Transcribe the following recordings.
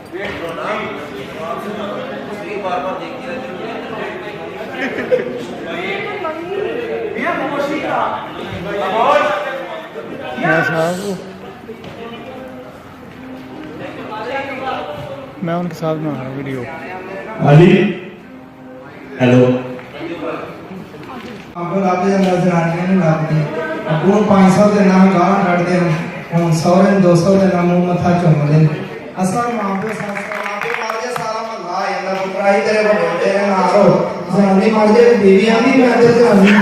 मैं उनके साथ बना रहा हूँ वीडियो। अली हेलो आपको लाते हैं जनानियां नहीं लाते आपको 500 देना गाना काटते हैं हम 100 200 देना मुंह मथा चुम ले असल मां पे साथ आपके मार के सारा मल्ला आंदा बुराई तेरे बड़े तेरे नारो जनानी मार दे बीवियां भी मैं ते जनानी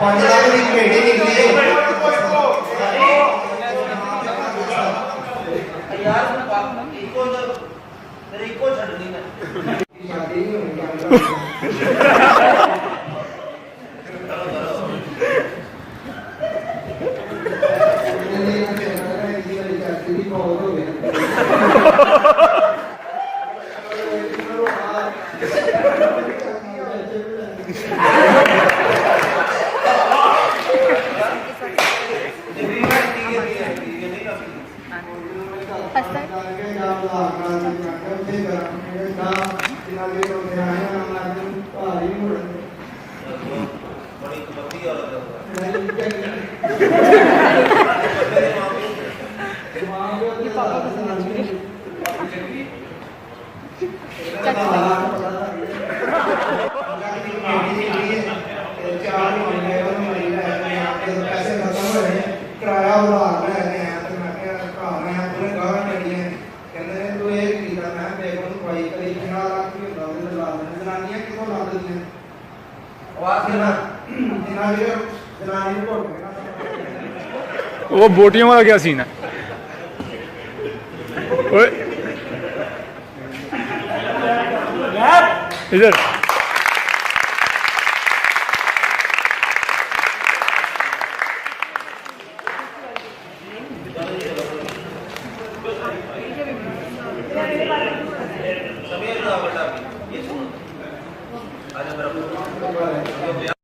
5 लाख की भेड़ी निकली यार इको तेरे इको छड़नी है शादी नहीं होनी किराया उधार लेने हैं तो मैं घर है पूरे गाँव लड़ियाँ कहते हैं तू एक कीता मैं बेगम भाई करी 50 लाख की ला जनानियां कितों ला दी हैं आवाज जनानी को वो बोटियों वाला क्या सीन है? ओए इधर समीर ना बेटा ये सुन आज मेरा